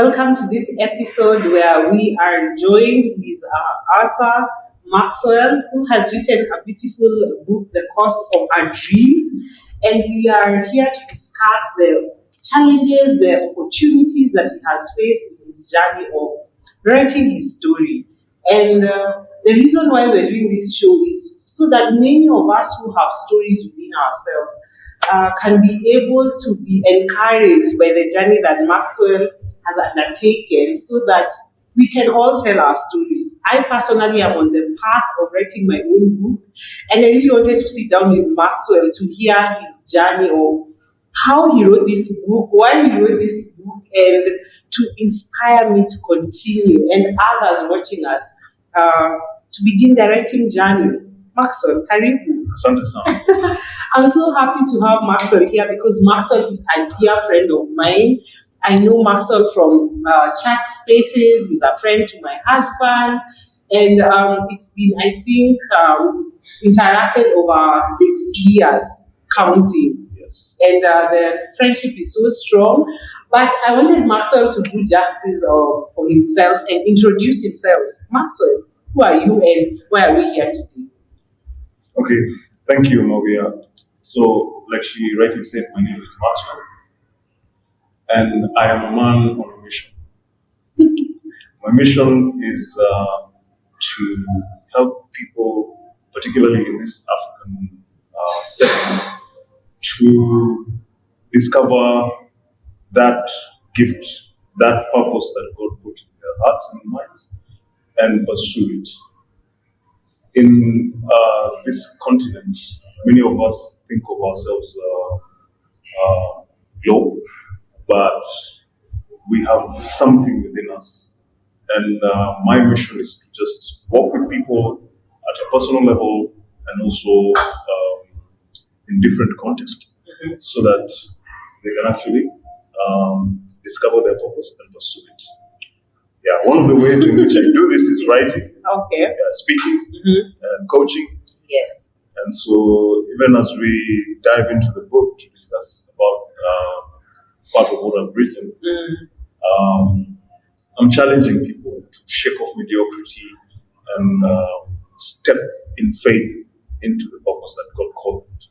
Welcome to this episode where we are joined with author Maxwell, who has written a beautiful book, The Cost of a Dream. And we are here to discuss the challenges, the opportunities that he has faced in his journey of writing his story. And the reason why we're doing this show is so that many of us who have stories within ourselves can be able to be encouraged by the journey that Maxwell has undertaken, so that we can all tell our stories. I personally am on the path of writing my own book, and I really wanted to sit down with Maxwell to hear his journey of how he wrote this book, why he wrote this book, and to inspire me to continue, and others watching us to begin the writing journey. Maxwell, karibu. Asante sana. I'm so happy to have Maxwell here because Maxwell is a dear friend of mine. I know Maxwell from chat spaces. He's a friend to my husband. And it's been, I think, interacted over 6 years counting. Yes. And the friendship is so strong. But I wanted Maxwell to do justice for himself and introduce himself. Maxwell, who are you and why are we here today? Okay, thank you, Maria. So, like she rightly said, my name is Maxwell, and I am a man on a mission. My mission is to help people, particularly in this African setting, to discover that gift, that purpose that God put in their hearts and minds, and pursue it. In this continent, many of us think of ourselves low, but we have something within us. And my mission is to just work with people at a personal level and also in different contexts, so that they can actually discover their purpose and pursue it. Yeah, one of the ways in which I do this is writing, speaking, and coaching. Yes. And so, even as we dive into the book to discuss about part of what I've written, I'm challenging people to shake off mediocrity and step in faith into the purpose that God called them to.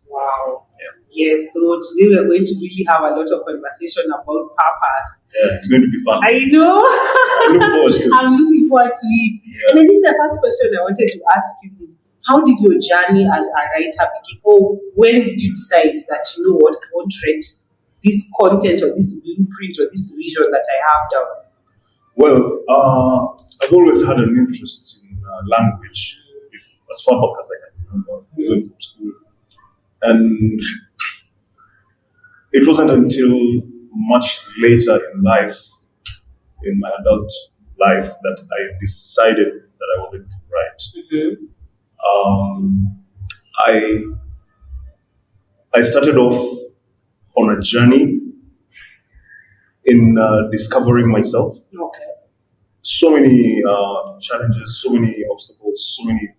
Wow. Yeah. Yes, so today we're going to really have a lot of conversation about purpose. Yeah, it's going to be fun. I know. I look forward to it. I'm looking forward to it. Yeah. And I think the first question I wanted to ask you is, how did your journey as a writer begin? Or when did you decide that, you know what, I want to write this content or this blueprint or this vision that I have down? Well, I've always had an interest in language, as far back as I can remember, even from school. And it wasn't until much later in life, in my adult life, that I decided that I wanted to write. I started off on a journey in discovering myself. Okay. So many challenges, so many obstacles, so many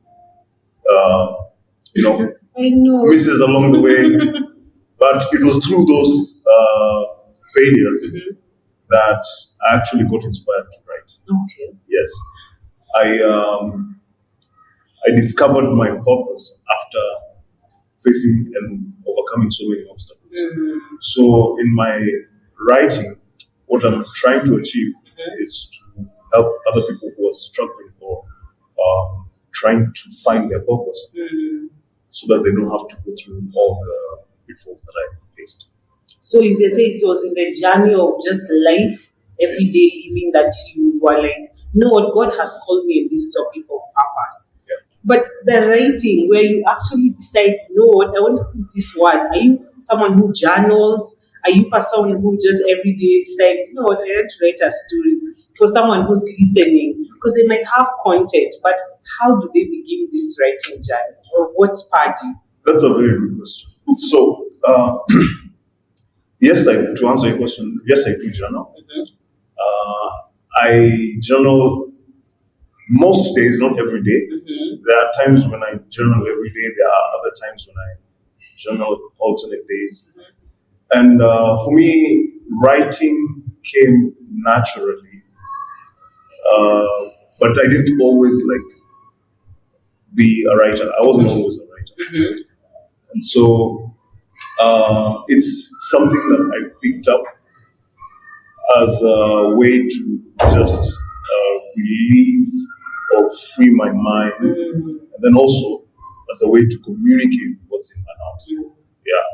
I know. misses along the way. But it was through those failures that I actually got inspired to write. Okay. Yes. I discovered my purpose after facing and overcoming so many obstacles. So in my writing, what I'm trying to achieve is to help other people who are struggling or trying to find their purpose, so that they don't have to go through all the pitfalls that I faced. So you can say it was in the journey of just life, everyday living, that you were like, you know what, God has called me in this topic of purpose. Yeah. But the writing, where you actually decide, you know what, I want to put these words. Are you someone who journals? Are you someone who just every day decides, you know what, I want to write a story for someone who's listening? Because they might have content, but how do they begin this writing journey? Or what spurred you? That's a very good question. So, yes, to answer your question, yes, I do journal. I journal most days, not every day. There are times when I journal every day. There are other times when I journal alternate days. And for me, writing came naturally, but I didn't always be a writer. I wasn't always a writer, and so it's something that I picked up as a way to just relieve or free my mind, and then also as a way to communicate what's in my heart. Yeah,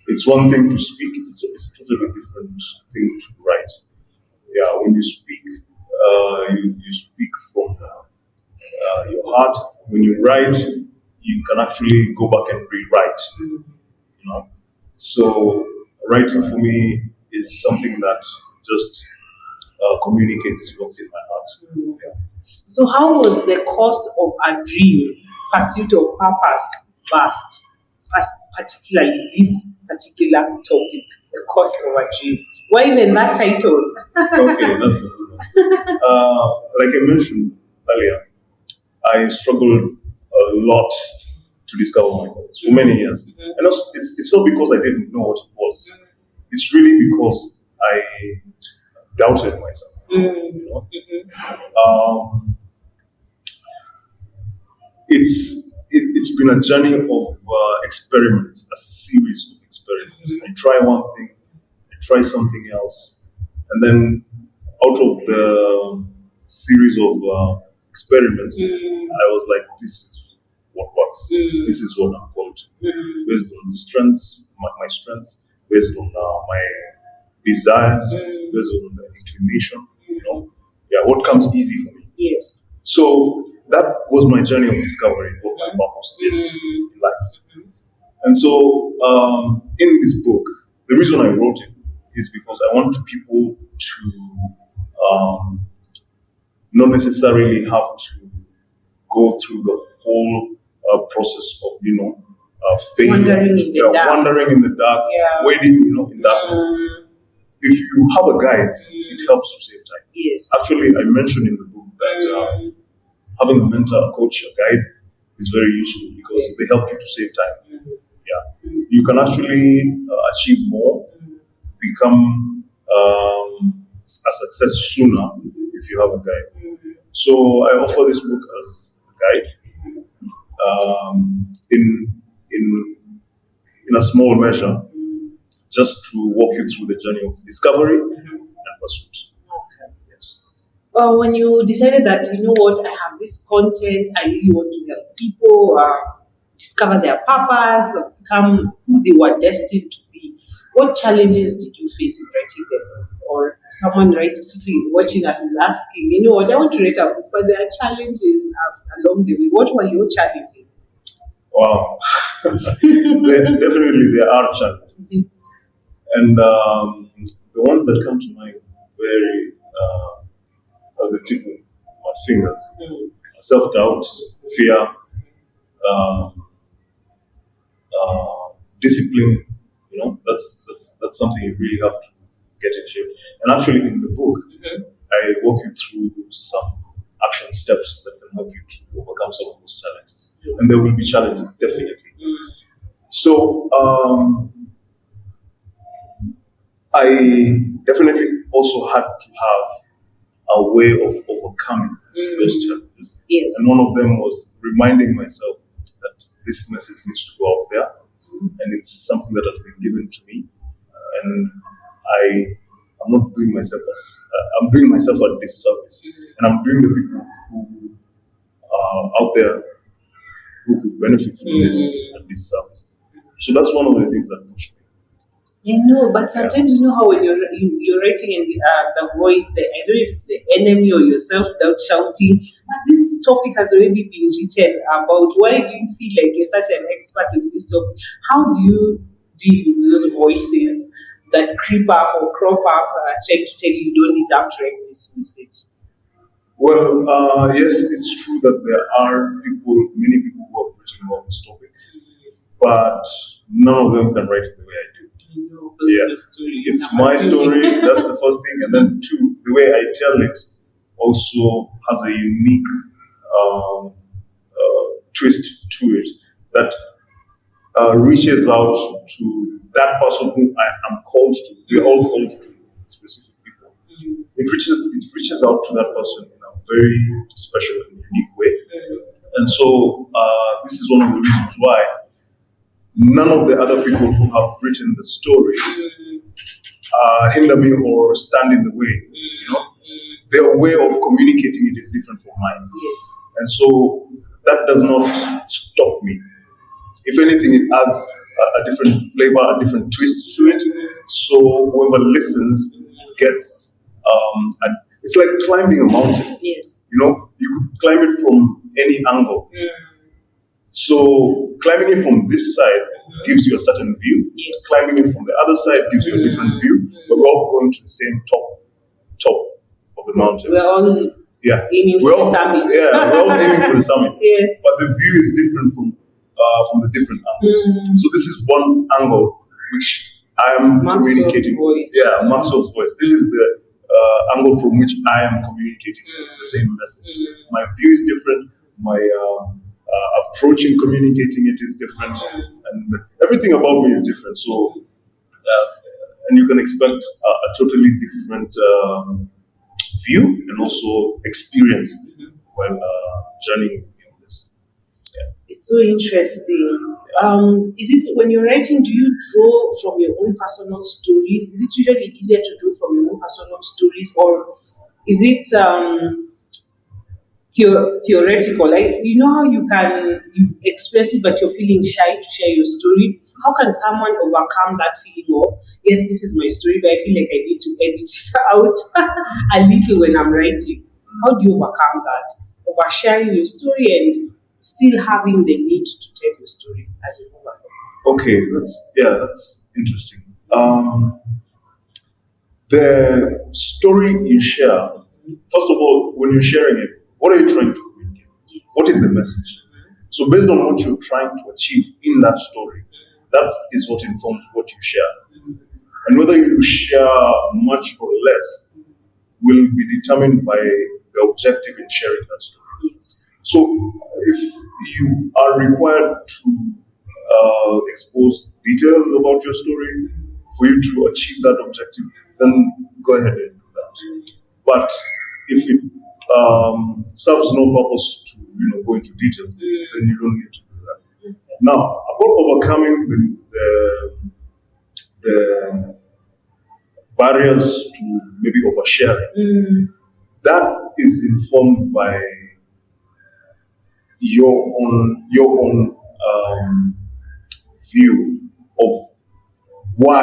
it's one thing to speak; it's a totally different thing to write. Yeah, when you speak, you speak from your heart. When you write, you can actually go back and rewrite. You know, so writing for me is something that just communicates what's in my heart. Yeah. So, how was the course of a dream, pursuit of purpose, birthed? Particularly this particular topic, the course of a dream. Why even that title? Okay, that's a good one. Like I mentioned earlier, I struggled a lot to discover my goals for many years. And also, it's not because I didn't know what it was. It's really because I doubted myself. You know? It's been a journey of experiments, a series of experiments. I try one thing, I try something else, and then out of the series of experiments, I was like, this is what works. This is what I'm called to. Based on strengths, my strengths, based on my desires, based on the inclination, Yeah, what comes easy for me. Yes. So that was my journey of discovery what my purpose is in life. And so in this book, the reason I wrote it is because I want people to not necessarily have to go through the whole process of, failure. Wandering in the dark. Wandering in the dark, waiting, in darkness. If you have a guide, it helps to save time. Yes. Actually, I mentioned in the book that having a mentor, a coach, a guide is very useful because they help you to save time. Yeah, you can actually achieve more, become a success sooner if you have a guide. So I offer this book as a guide in a small measure, just to walk you through the journey of discovery and pursuit. Okay. Yes. When you decided that, you know what, I have this content, I really want to help people discover their purpose, become who they were destined to be, what challenges did you face in writing them? Or someone sitting watching us is asking, you know what, I want to write a book, but there are challenges along the way. What were your challenges? Wow. Definitely there are challenges. And the ones that come to mind very are the tip of my fingers. Self-doubt, fear, discipline, that's something you really have to get in shape. And actually in the book, I walk you through some action steps that can help you to overcome some of those challenges. And there will be challenges, definitely. So I definitely also had to have a way of overcoming those challenges. Yes. And one of them was reminding myself that this message needs to go out there, and it's something that has been given to me, and I'm not doing myself I'm doing myself a disservice, and I'm doing the people who are out there who could benefit from this a disservice. So that's one of the things that pushed me. But sometimes you know how when you're writing and the voice, I don't know if it's the enemy or your self-doubt shouting, but this topic has already been written about. Why do you feel like you're such an expert in this topic? How do you deal with those voices that creep up or crop up trying to tell you don't deserve to write this message? Well, yes, it's true that there are many people who have written about this topic, but none of them can write it the way I do. It's my story, that's the first thing, and then two, the way I tell it also has a unique twist to it that reaches out to that person who I am called to. We're all called to specific people, it reaches out to that person in a very special and unique way. And so this is one of the reasons why none of the other people who have written the story hinder me or stand in the way. You know, their way of communicating it is different from mine. Yes. And so that does not stop me. If anything, it adds a different flavor, a different twist to it. So whoever listens gets, it's like climbing a mountain. Yes. You know, you could climb it from any angle. So climbing it from this side gives you a certain view. Yes. Climbing it from the other side gives you a different view. But we're all going to the same top of the mountain. We're all aiming for the summit. Yeah, we're all aiming for the summit. Yes. But the view is different from the different angles. So this is one angle which I am communicating. Voice. Yeah, Maxwell's voice. This is the angle from which I am communicating the same message. My view is different. My approach in communicating it is different, and everything about me is different. So, and you can expect a totally different view and also experience while journeying in this. Yeah. It's so interesting. Is it when you're writing, do you draw from your own personal stories? Is it usually easier to draw from your own personal stories, or is it theoretical? Like, you know how you've expressed it, but you're feeling shy to share your story. How can someone overcome that feeling of, yes, this is my story, but I feel like I need to edit it out a little when I'm writing? How do you overcome that? Oversharing your story and still having the need to tell your story as you move along. Okay, that's interesting. The story you share, first of all, when you're sharing it, what are you trying to communicate? Yes. What is the message? So based on what you're trying to achieve in that story, that is what informs what you share. And whether you share much or less will be determined by the objective in sharing that story. Yes. So if you are required to expose details about your story for you to achieve that objective, then go ahead and do that. But if it serves no purpose to go into details, then you don't need to do that. Now, about overcoming the barriers to maybe oversharing, that is informed by your own view of why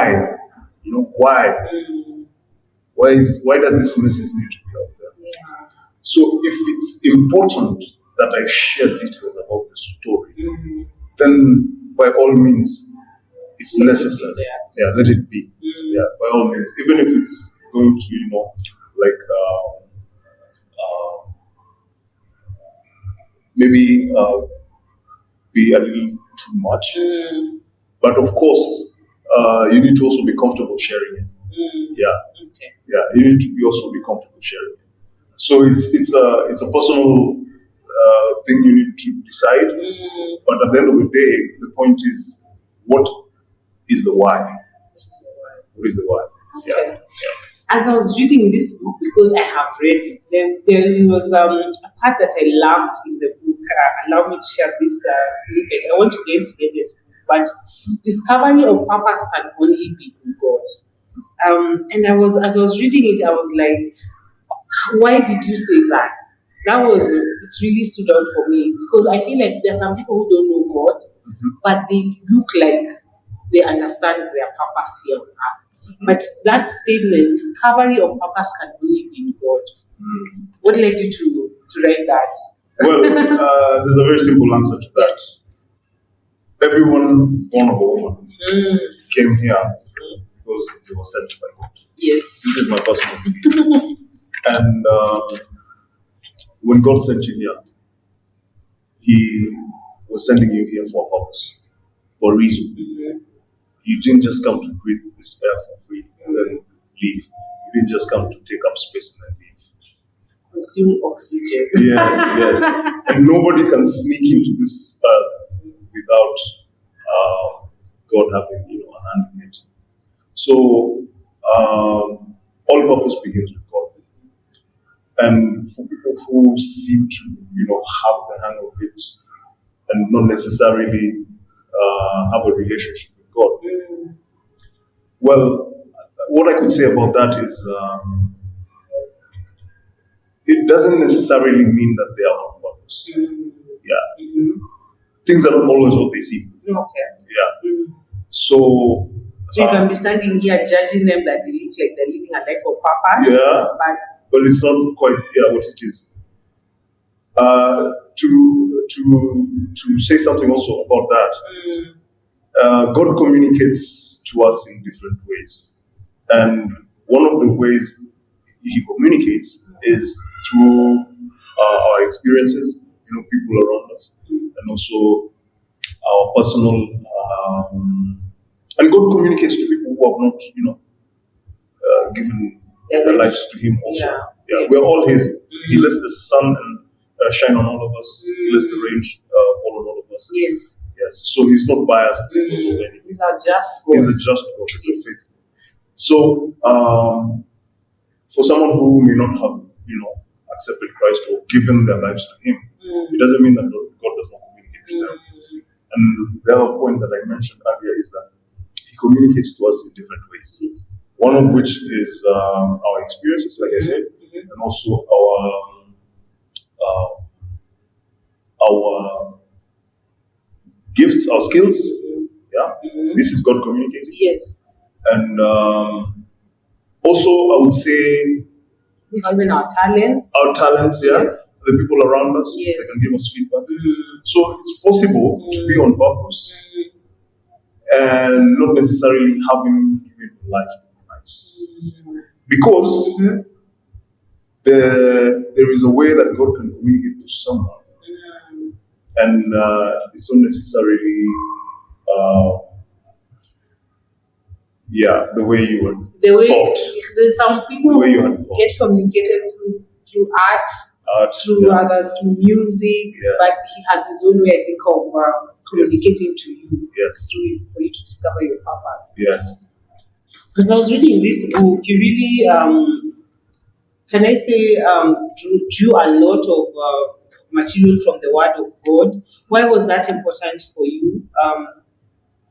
does this message need to be out there? Yeah. So if it's important that I share details about the story, then by all means it's necessary. Yeah, let it be. Yeah, by all means, even if it's going to maybe be a little too much. But of course, you need to also be comfortable sharing it. Yeah. Okay. Yeah, you need to also be comfortable sharing it. So it's a personal thing you need to decide. But at the end of the day, the point is, what is the why? What is the why? Okay. Yeah. As I was reading this book, because I have read it, there was a part that I loved in the book. Allow me to share this snippet. I want you guys to get this. But discovery of purpose can only be in God. And as I was reading it, I was like, why did you say that? It really stood out for me, because I feel like there are some people who don't know God, but they look like they understand their purpose here on earth. But that statement, discovery of purpose can only be in God. What led you to write that? Well, there's a very simple answer to that. Everyone born of a woman came here because they were sent by God. Yes. This is my personal belief. And when God sent you here, He was sending you here for a purpose, for a reason. You didn't just come to breathe this air for free and then leave. You didn't just come to take up space and then leave. Consume oxygen. Yes. And nobody can sneak into this earth without God having a hand in it. So all purpose begins with God. And for people who seem to, have the hang of it and not necessarily have a relationship with God, well, what I could say about that is it doesn't necessarily mean that they are on purpose. Yeah. Things are not always what they seem. Okay. Yeah. So you can be standing here judging them that they look like they're living a life of purpose. Yeah. But it's not quite what it is. To say something also about that, God communicates to us in different ways, and one of the ways He communicates is through our experiences, people around us, and also our personal. And God communicates to people who have not, given their lives to Him also. Yeah. Yes. We're all His. He lets the sun shine on all of us. He lets the rain fall on all of us. Yes. Yes. So He's not biased because of anything. He's a just God. He's a just God. He's a faithful. So, for someone who may not have, accepted Christ or given their lives to Him, it doesn't mean that God does not communicate to them. And the other point that I mentioned earlier is that He communicates to us in different ways. Yes. One of which is our experiences, like I said, and also our gifts, our skills. Yeah, this is God communicating. Yes. And also, I would say, even our talents. Our talents, yeah. Yes. The people around us, yes. They can give us feedback. So it's possible to be on purpose and not necessarily having given life to Christ. Because there is a way that God can communicate to someone, and it's not necessarily the way you were thought. There's some people who get communicated through art, through others, through music, but He has His own way, I think, of communicating to you, for you to discover your purpose. Yes. Because I was reading this book, you really, can I say, drew a lot of material from the Word of God. Why was that important for you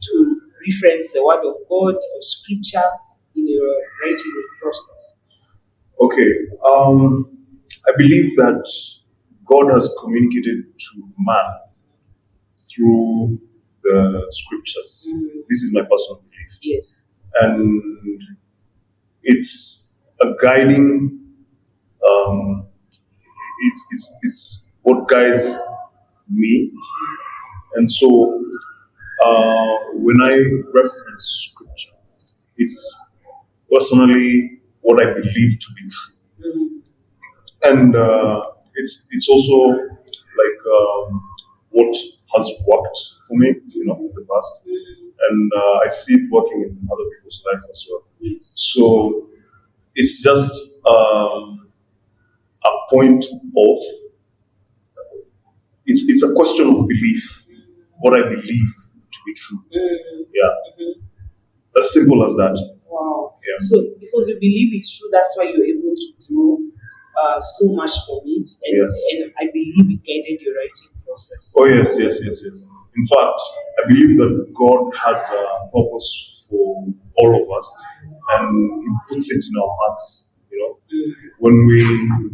to reference the Word of God or Scripture in your writing process? Okay. I believe that God has communicated to man through the Scriptures. This is my personal belief. Yes. And it's a guiding, it's what guides me. And so when I reference Scripture, it's personally what I believe to be true. And it's also like what has worked for me, in the past. And I see it working in other people's life as well. Yes. So it's just a point of, it's a question of belief, what I believe to be true. Yeah. As simple as that. Wow. Yeah. So because you believe it's true, that's why you're able to draw so much from it. And I believe it guided your writing process. Oh, yes. In fact, I believe that God has a purpose for all of us, and He puts it in our hearts. When we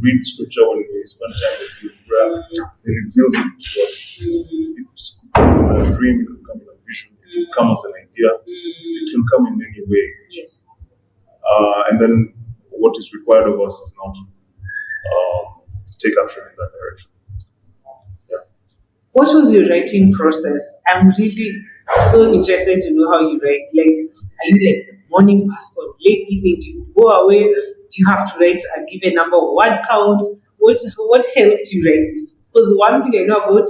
read Scripture, when we spend time with Him in prayer, He reveals it to us. It could come in a dream, it could come in a vision, it could come as an idea, it can come in any way. Yes. And then what is required of us is now to take action in that direction. What was your writing process? I'm really so interested to know how you write. Like, are you like a morning person, late evening? Do you go away? Do you have to write a given number of word count? What helped you write this? Because one thing I know about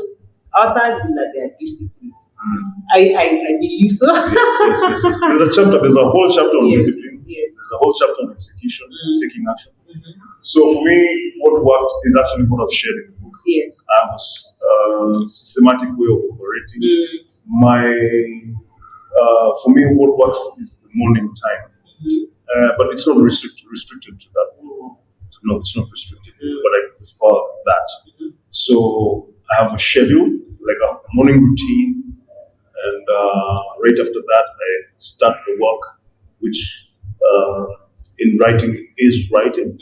authors is that they are disciplined. I believe so. Yes. There's a whole chapter on discipline. Yes. There's a whole chapter on execution, taking action. So for me, what worked is actually what I've shared in the book. Yes. I have a systematic way of operating. For me, what works is the morning time. but it's not restricted to that. No, it's not restricted, but I prefer that. So I have a schedule, like a morning routine, and right after that, I start the work, which in writing is writing.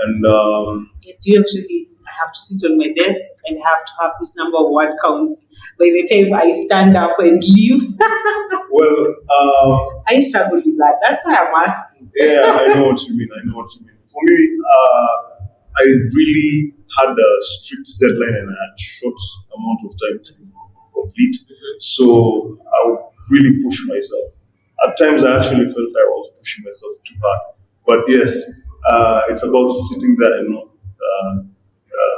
And do you actually have to sit on my desk and have to have this number of word counts by the time I stand up and leave? Well, I struggle with that. That's why I'm asking. Yeah, I know what you mean. For me, I really had a strict deadline and I had short amount of time to complete. So I would really push myself. At times, I actually felt I was pushing myself too hard. But yes, it's about sitting there and not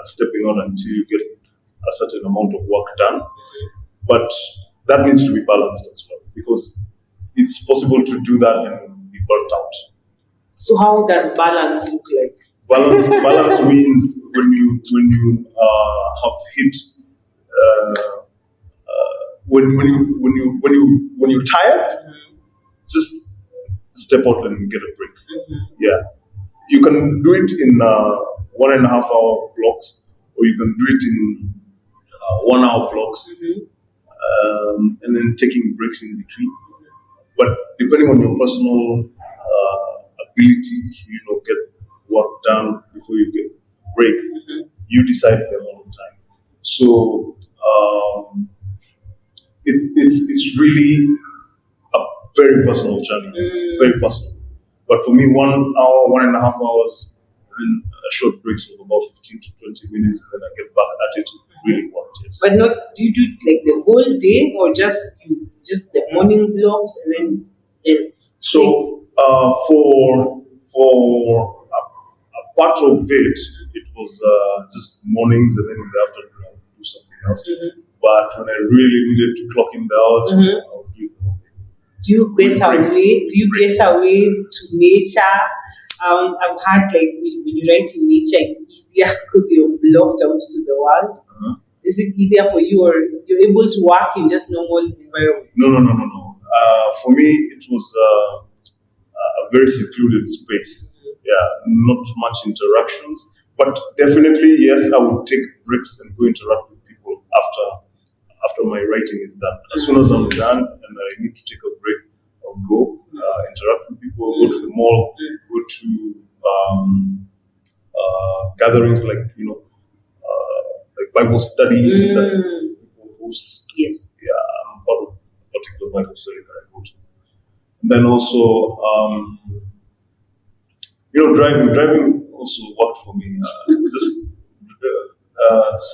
stepping on until you get a certain amount of work done. But that needs to be balanced as well, because it's possible to do that and be burnt out. So how does balance look like? Balance means when you have hit when you're tired, just step out and get a break. Yeah, you can do it in 1.5 hour blocks, or you can do it in 1 hour blocks, and then taking breaks in between. But depending on your personal ability to get work done before you get break, you decide the amount of time. So it's really a very personal journey, very personal. But for me, 1 hour, 1.5 hours, and then a short breaks of about 15 to 20 minutes, and then I get back at it. Really what it is. But not, do you do it like the whole day, or just the morning blocks and then? So for a part of it, it was just mornings, and then in the afternoon I would do something else. But when I really needed to clock in the hours, I would do it the whole day. Do you get away? Do you get away to nature? I've had when you write in nature, it's easier because you're blocked out to the world. Is it easier for you, or you're able to work in just normal environment? No. For me, it was a very secluded space. Yeah, not much interactions, but definitely yes, I would take breaks and go interact with people after my writing is done. As soon as I'm done and I need to take a break, I'll go interact with people, go to the mall, go to gatherings like Bible studies that people host. Yes. Yeah, I'm part of a particular Bible study that I go to. And then also, driving also worked for me. Just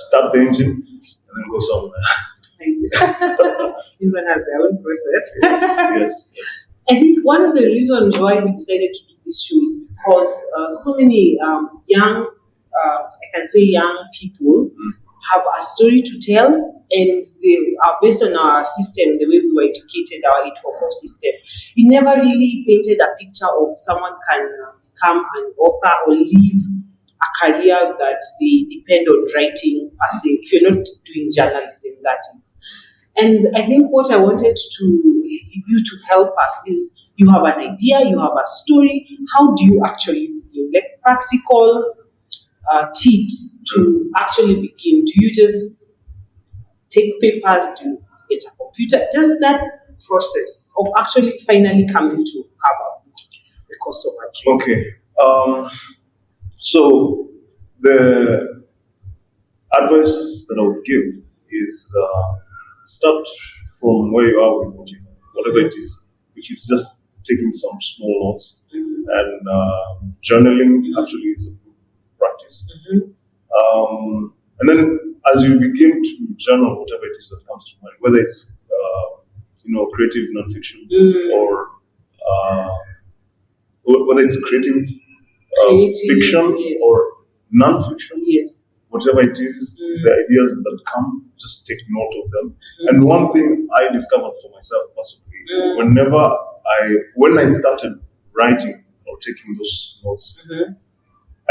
start the engine and then go somewhere. Everyone has their own process. Yes. I think one of the reasons why we decided to do this show is because so many young people have a story to tell, and they are based on our system, the way we were educated, our 844 system. It never really painted a picture of someone can become an author or live a career that they depend on writing if you're not doing journalism, that is. And I think what I wanted you to help us is, you have an idea, you have a story. How do you actually begin? Like practical tips to actually begin. Do you just take papers? Do you get a computer? Just that process of actually finally coming to have a book, the course of a dream. Okay. So the advice that I would give is start from where you are with whatever it is, which is just taking some small notes, and journaling actually is a good practice. And then as you begin to journal whatever it is that comes to mind, whether it's creative nonfiction or whether it's creative fiction, yes, or nonfiction, yes, whatever it is, the ideas that come, just take note of them. And one thing I discovered for myself personally, when I started writing or taking those notes,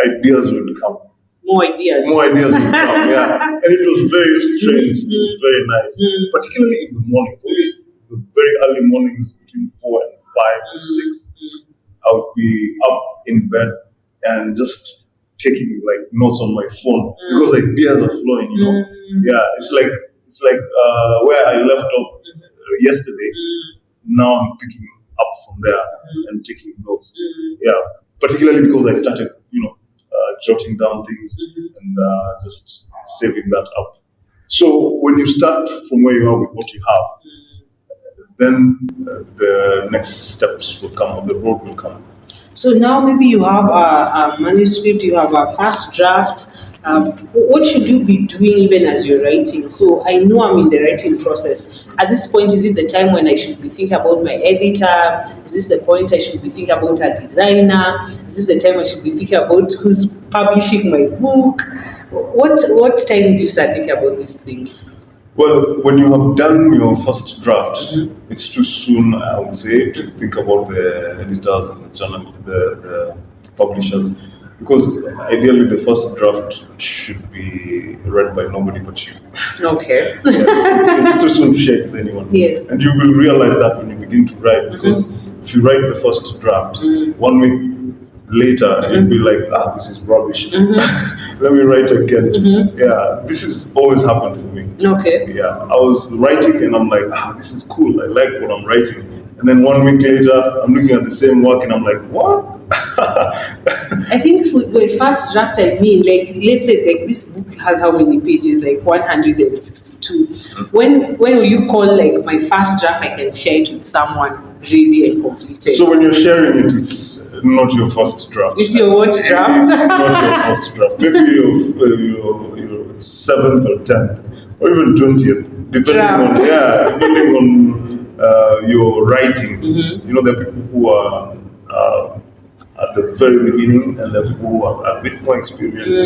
ideas would come. More ideas would come, yeah. And it was very strange. It was very nice. Particularly in the morning. For me, the very early mornings between 4 and 5 and 6. I would be up in bed and just taking like notes on my phone because ideas are flowing. Yeah, it's like where I left off yesterday. Now I'm picking up from there and taking notes. Yeah, particularly because I started, jotting down things and just saving that up. So when you start from where you are with what you have, then the next steps will come, the road will come. So now maybe you have a manuscript, you have a first draft. What should you be doing even as you're writing? So I know I'm in the writing process. At this point, is it the time when I should be thinking about my editor? Is this the point I should be thinking about a designer? Is this the time I should be thinking about who's publishing my book? What time do you start thinking about these things? Well, when you have done your first draft, it's too soon, I would say, to think about the editors and the publishers, because ideally the first draft should be read by nobody but you. Okay. Yes, it's too soon to share it with anyone. Yes. And you will realize that when you begin to write, because if you write the first draft, 1 week later, you'll be like, this is rubbish. Let me write again. Yeah, this has always happened for me. Okay. Yeah, I was writing and I'm like, this is cool. I like what I'm writing. And then 1 week later, I'm looking at the same work and I'm like, what? I think for the first draft, I mean, like, let's say like this book has how many pages? Like 162. When will you call like my first draft? I can share it with someone ready and completed. So when you're sharing it, it's not your first draft. It's your what draft? It's not your first draft. Maybe your 7th or 10th or even 20th, depending on your writing. There are people who are at the very beginning, and there are people who are a bit more experienced.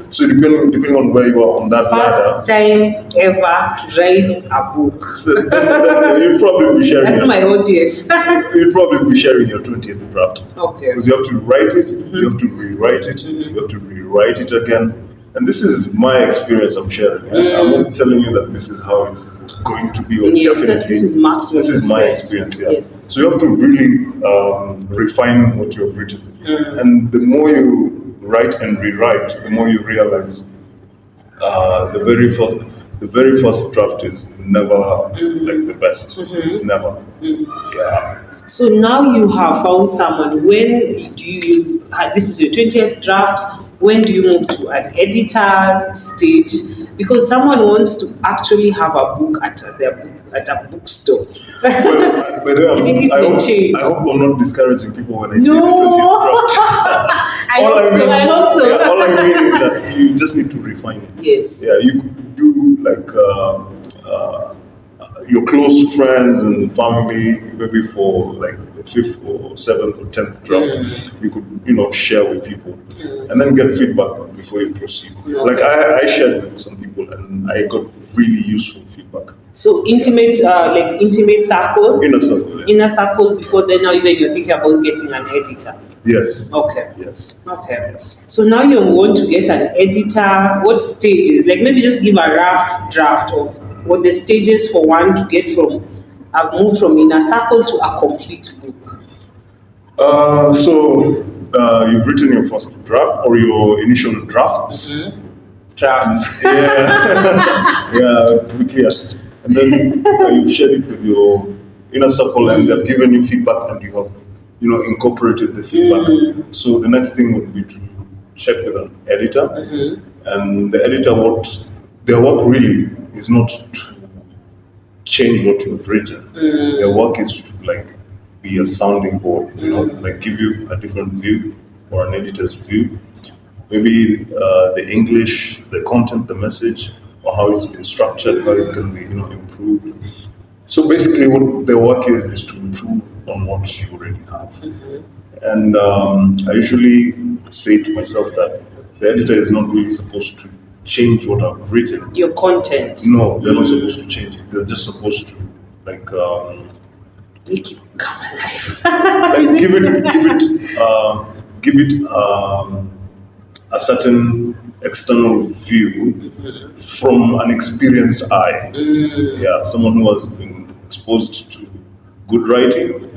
So depending on where you are on that first time ever to write a book. So then you'll probably be sharing. That's my audience. You'll probably be sharing your 20th draft. Okay. Because you have to write it, you have to rewrite it, you have to rewrite it again. And this is my experience I'm sharing. I'm not telling you that this is how it's going to be. Or definitely, this is Maxwell's This is my experience. Yeah. Yes. So you have to really refine what you have written. And the more you write and rewrite, the more you realize the very first draft is never like the best. It's never. Yeah. So now you have found someone. When do you? This is your 20th draft. When do you move to an editor's stage? Because someone wants to actually have a book at a bookstore. Well, by the way, I hope I'm not discouraging people when I say the 20th draft. I hope so. Yeah, all I mean is that you just need to refine it. Yes. Yeah, you could do like your close friends and family, maybe for like the 5th or 7th or 10th draft, you could, share with people and then get feedback before you proceed. Like I shared with some people and I got really useful feedback. So intimate circle? Inner circle. Yeah. Inner circle before then, now even you're thinking about getting an editor? Yes. Okay. Yes. Okay. Yes. So now you want to get an editor. What stages? Like maybe just give a rough draft of what the stages for one to get from move from inner circle to a complete book. So you've written your first draft or your initial drafts. Drafts. Yeah. Yeah, to be clear. And then you've shared it with your inner circle and they've given you feedback and you have incorporated the feedback. So the next thing would be to check with an editor. And the editor, their work really is not to change what you've written. Their work is to be a sounding board, like give you a different view or an editor's view. Maybe the English, the content, the message, or how it's been structured, how it can be improved. So basically what their work is to improve on what you already have. And I usually say to myself that the editor is not really supposed to change what I've written. Your content. No, they're not supposed to change it. They're just supposed to make it come alive. give it a certain external view from an experienced eye. Yeah, someone who has been exposed to good writing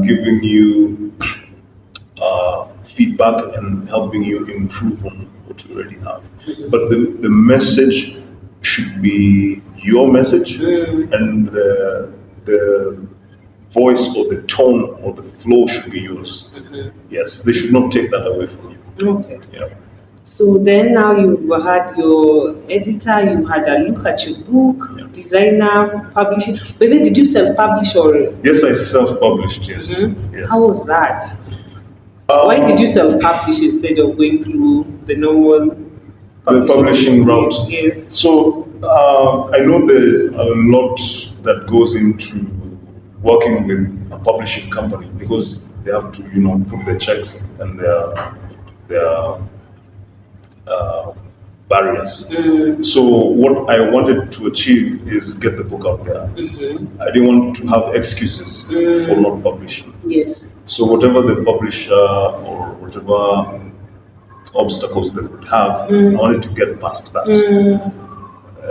giving you feedback and helping you improve on what you already have. But the message should be your message, and the voice or the tone or the flow should be yours. Yes, they should not take that away from you. Okay. Yeah. So then now you've had your editor, you had a look at your book, designer, publishing. But then did you self-publish or? Yes, I self-published. Yes. Yes. How was that? Why did you self-publish instead of going through the normal publishing route? Yes. So I know there's a lot that goes into working with a publishing company because they have to, put their checks and their barriers. So what I wanted to achieve is get the book out there. I didn't want to have excuses for not publishing. Yes. So whatever the publisher or whatever obstacles they would have, I wanted to get past that.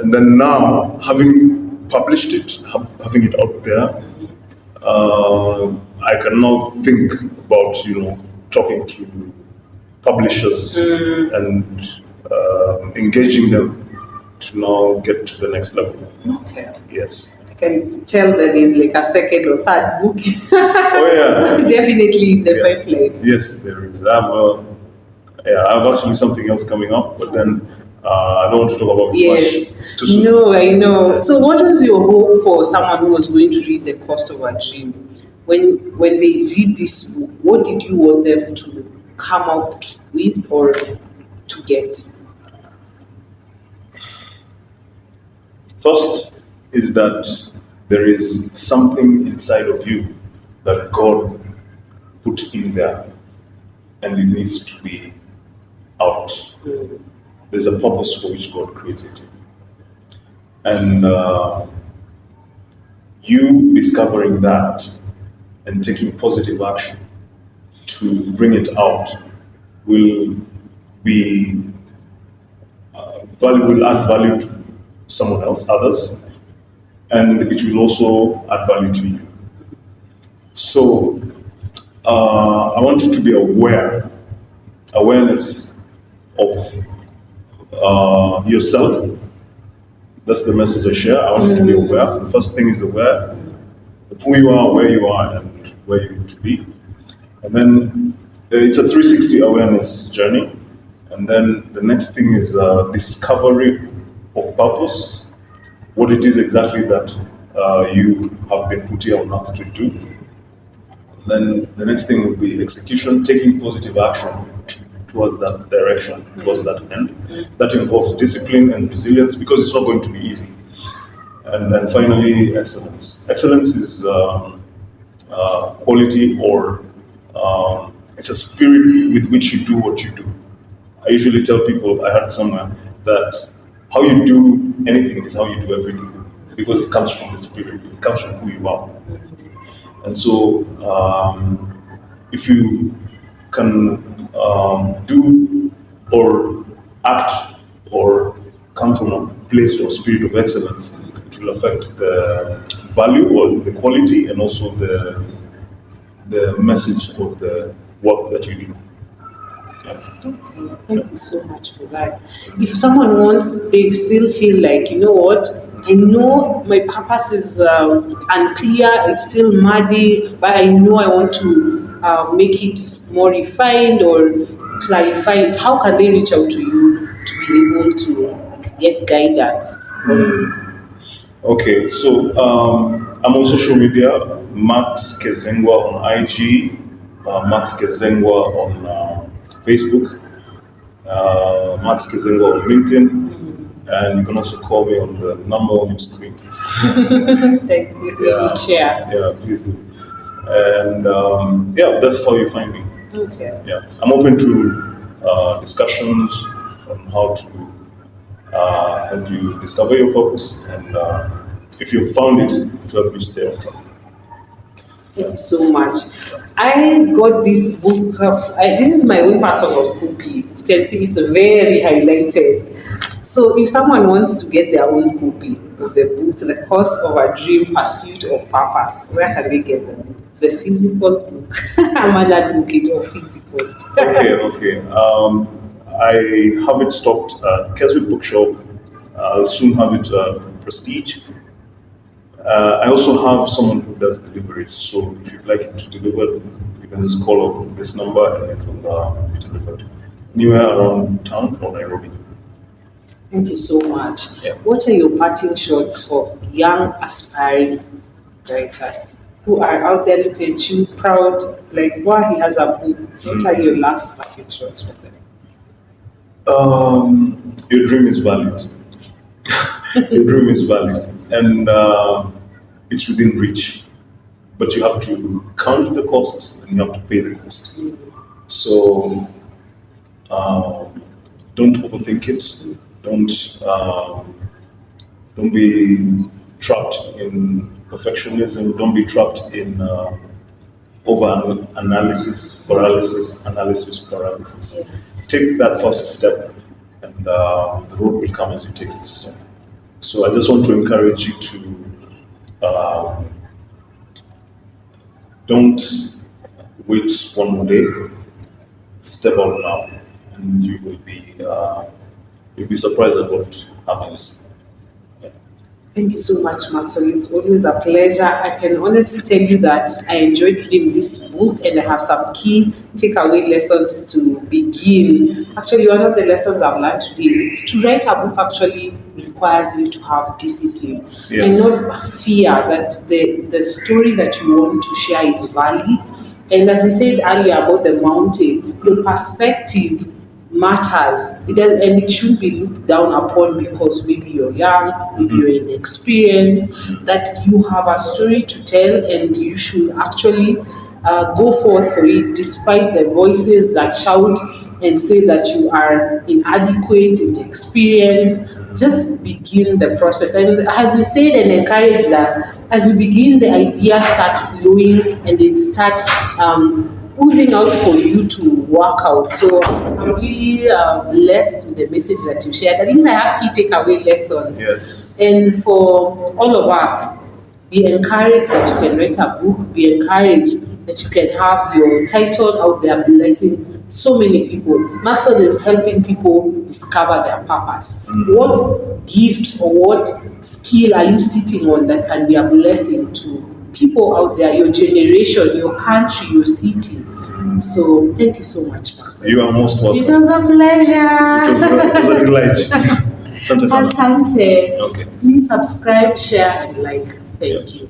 And then now, having published it, having it out there, I can now think about, talking to publishers and engaging them to now get to the next level. Okay. Yes. I can tell that there's like a second or third book. Oh yeah. Definitely in the pipeline. Yes, there is. I have actually something else coming up, but then I don't want to talk about it Yes. much. It's too soon. No, I know. So what was your hope for someone who was going to read The Cost of a Dream? When they read this book, what did you want them to come out with or to get? First is that there is something inside of you that God put in there and it needs to be out. There's a purpose for which God created you. And you discovering that and taking positive action to bring it out will be will add value to someone else, others, and it will also add value to you. So I want you to be awareness of yourself. That's the message I share. I want you to be aware. The first thing is aware of who you are, where you are, and where you need to be. And then it's a 360 awareness journey. And then the next thing is discovery of purpose, what it is exactly that you have been put here on earth to do. Then the next thing will be execution, taking positive action towards that direction, towards that end. That involves discipline and resilience because it's not going to be easy. And then finally, excellence. Excellence is quality or it's a spirit with which you do what you do. I usually tell people, I heard somewhere, that how you do anything is how you do everything because it comes from the spirit, it comes from who you are. And so if you can do or act or come from a place or spirit of excellence, it will affect the value or the quality and also the message of the work that you do. Okay, thank you so much for that. If someone they still feel like, you know what, I know my purpose is unclear, it's still muddy, but I know I want to make it more refined or clarify it, how can they reach out to you to be able to get guidance? Okay, so I'm on social media, Max Kezengwa on IG, Max Kezengwa on Facebook, Max Kezengwa on LinkedIn, and you can also call me on the number on your screen. Thank you. Yeah. Share. Yeah, please do. And that's how you find me. Okay. Yeah, I'm open to discussions on how to help you discover your purpose, and if you've found it, to help you stay on top. Thank you so much. I got this book. This is my own personal copy. You can see it's very highlighted. So if someone wants to get their own copy of the book, The Cost of a Dream, Pursuit of Purpose, where can they get them? the physical book. I'm an advocate of physical. Okay. I have it stocked at Keswick Bookshop. I'll soon have it Prestige. I also have someone who does deliveries, so if you'd like it to deliver, you can just call up this number and it will be delivered anywhere around town or Nairobi. Thank you so much. Yeah. What are your parting shots for young aspiring writers who are out there looking at you proud, like, wow, he has a book? What are your last parting shots for them? Your dream is valid. Your dream is valid, and it's within reach. But you have to count the cost and you have to pay the cost. So don't overthink it. Don't be trapped in perfectionism. Don't be trapped in over analysis paralysis. Yes. Take that first step, and the road will come as you take it. So I just want to encourage you to don't wait one more day. Step out now, and you'll be surprised at what happens. Thank you so much, Maxwell. It's always a pleasure. I can honestly tell you that I enjoyed reading this book and I have some key takeaway lessons to begin. Actually, one of the lessons I've learned today is to write a book actually requires you to have discipline and not fear that the story that you want to share is valid. And as I said earlier about the mountain, your perspective matters. It shouldn't be looked down upon because maybe you're young, maybe you're inexperienced, that you have a story to tell and you should actually go forth for it despite the voices that shout and say that you are inadequate, inexperienced. Just begin the process. And as you said and encouraged us, as you begin, the ideas start flowing and it starts oozing out for you to work out. So I'm really blessed with the message that you shared. At least I have key takeaway lessons. Yes. And for all of us, be encouraged that you can write a book. Be encouraged that you can have your title out there blessing so many people. Maxwell is helping people discover their purpose. What gift or what skill are you sitting on that can be a blessing to people out there, your generation, your country, your city? So thank you so much, Maxwell. You are most welcome. It was a pleasure. It was a delight. Asante sana. Asante. Okay. Please subscribe, share, and like. Thank you.